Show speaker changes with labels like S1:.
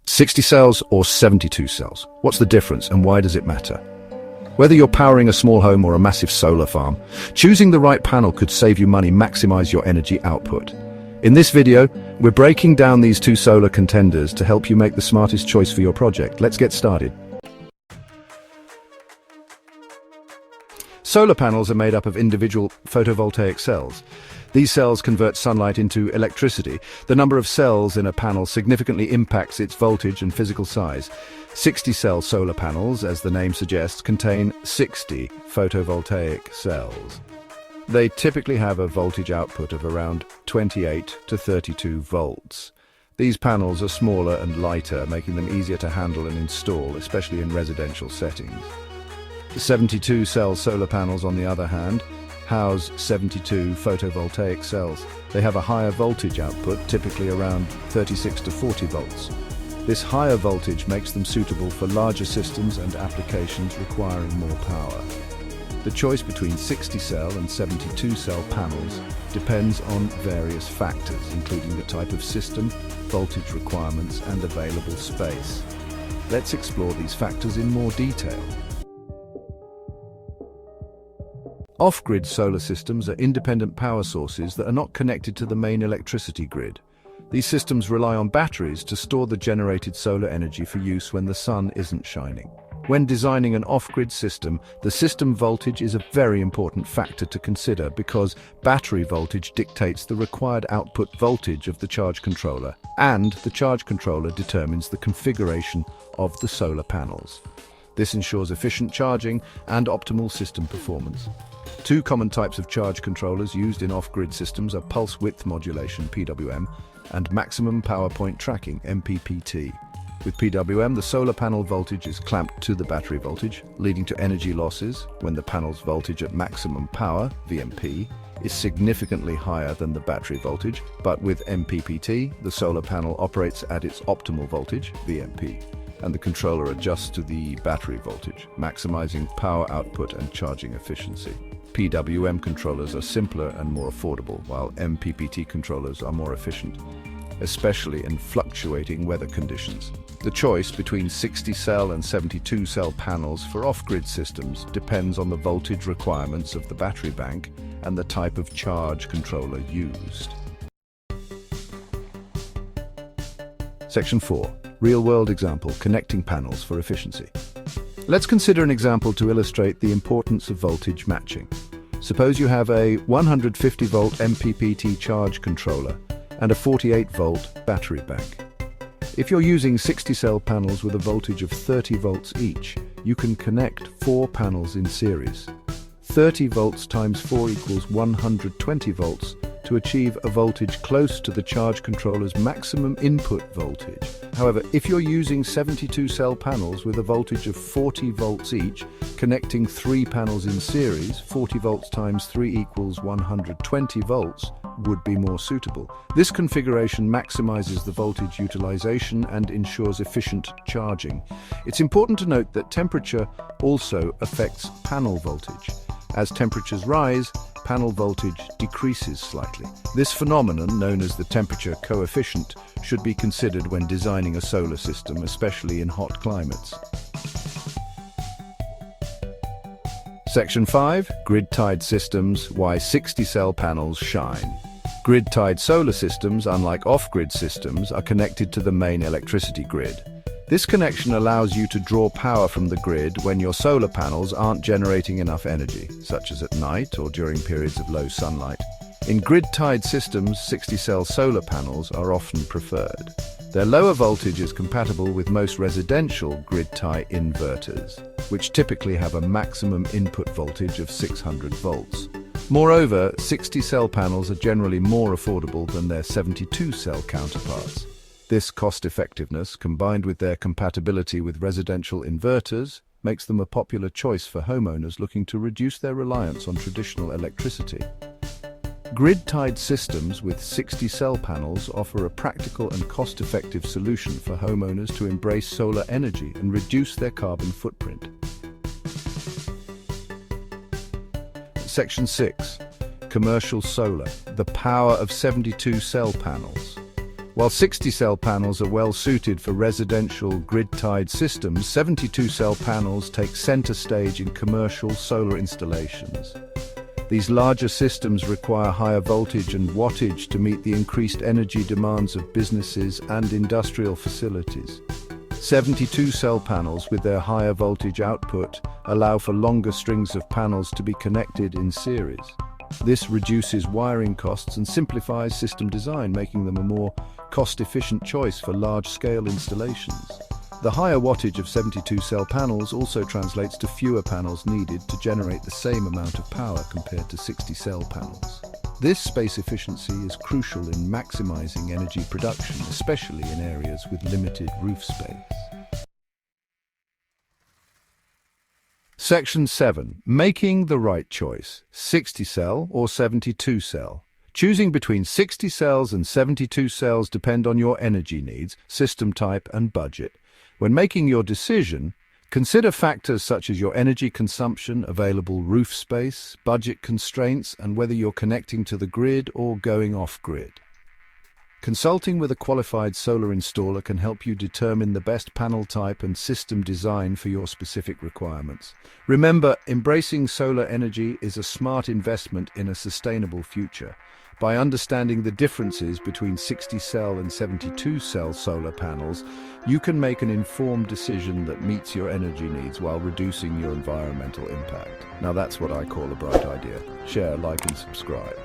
S1: 60 cells or 72 cells? What's the difference and why does it matter? Whether you're powering a small home or a massive solar farm, choosing the right panel could save you money, maximize your energy output. In this video, we're breaking down these two solar contenders to help you make the smartest choice for your project. Let's get started. Solar panels are made up of individual photovoltaic cells. These cells convert sunlight into electricity. The number of cells in a panel significantly impacts its voltage and physical size. 60-cell solar panels, as the name suggests, contain 60 photovoltaic cells. They typically have a voltage output of around 28 to 32 volts. These panels are smaller and lighter, making them easier to handle and install, especially in residential settings. The 72-cell solar panels, on the other hand, house 72 photovoltaic cells. They have a higher voltage output, typically around 36 to 40 volts. This higher voltage makes them suitable for larger systems and applications requiring more power. The choice between 60-cell and 72-cell panels depends on various factors, including the type of system, voltage requirements, and available space. Let's explore these factors in more detail. Off-grid solar systems are independent power sources that are not connected to the main electricity grid. These systems rely on batteries to store the generated solar energy for use when the sun isn't shining. When designing an off-grid system, the system voltage is a very important factor to consider because battery voltage dictates the required output voltage of the charge controller, and the charge controller determines the configuration of the solar panels. This ensures efficient charging and optimal system performance. Two common types of charge controllers used in off-grid systems are pulse width modulation (PWM) and maximum power point tracking (MPPT). With PWM, the solar panel voltage is clamped to the battery voltage, leading to energy losses when the panel's voltage at maximum power (VMP) is significantly higher than the battery voltage, but with MPPT, the solar panel operates at its optimal voltage (VMP), and the controller adjusts to the battery voltage, maximizing power output and charging efficiency. PWM controllers are simpler and more affordable, while MPPT controllers are more efficient, especially in fluctuating weather conditions. The choice between 60-cell and 72-cell panels for off-grid systems depends on the voltage requirements of the battery bank and the type of charge controller used. Section 4. Real-world example: connecting panels for efficiency. Let's consider an example to illustrate the importance of voltage matching. Suppose you have a 150-volt MPPT charge controller and a 48-volt battery bank. If you're using 60-cell panels with a voltage of 30 volts each, you can connect 4 panels in series. 30 volts times 4 equals 120 volts to achieve a voltage close to the charge controller's maximum input voltage. However, if you're using 72-cell panels with a voltage of 40 volts each, connecting 3 panels in series, 40 volts times 3 equals 120 volts, would be more suitable. This configuration maximizes the voltage utilization and ensures efficient charging. It's important to note that temperature also affects panel voltage. As temperatures rise, panel voltage decreases slightly. This phenomenon, known as the temperature coefficient, should be considered when designing a solar system, especially in hot climates. Section 5. Grid-tied systems: why 60-cell panels shine. Grid-tied solar systems, unlike off-grid systems, are connected to the main electricity grid. This connection allows you to draw power from the grid when your solar panels aren't generating enough energy, such as at night or during periods of low sunlight. In grid-tied systems, 60-cell solar panels are often preferred. Their lower voltage is compatible with most residential grid-tie inverters, which typically have a maximum input voltage of 600 volts. Moreover, 60-cell panels are generally more affordable than their 72-cell counterparts. This cost-effectiveness, combined with their compatibility with residential inverters, makes them a popular choice for homeowners looking to reduce their reliance on traditional electricity. Grid-tied systems with 60-cell panels offer a practical and cost-effective solution for homeowners to embrace solar energy and reduce their carbon footprint. Section 6. Commercial solar: the power of 72-cell panels. While 60-cell panels are well suited for residential grid-tied systems, 72-cell panels take center stage in commercial solar installations. These larger systems require higher voltage and wattage to meet the increased energy demands of businesses and industrial facilities. 72-cell panels, with their higher voltage output, allow for longer strings of panels to be connected in series. This reduces wiring costs and simplifies system design, making them a more cost-efficient choice for large-scale installations. The higher wattage of 72-cell panels also translates to fewer panels needed to generate the same amount of power compared to 60-cell panels. This space efficiency is crucial in maximizing energy production, especially in areas with limited roof space. Section 7. Making the right choice: 60-cell or 72-cell. Choosing between 60 cells and 72 cells depend on your energy needs, system type, and budget. When making your decision, consider factors such as your energy consumption, available roof space, budget constraints, and whether you're connecting to the grid or going off-grid. Consulting with a qualified solar installer can help you determine the best panel type and system design for your specific requirements. Remember, embracing solar energy is a smart investment in a sustainable future. By understanding the differences between 60-cell and 72-cell solar panels, you can make an informed decision that meets your energy needs while reducing your environmental impact. Now that's what I call a bright idea. Share, like, and subscribe.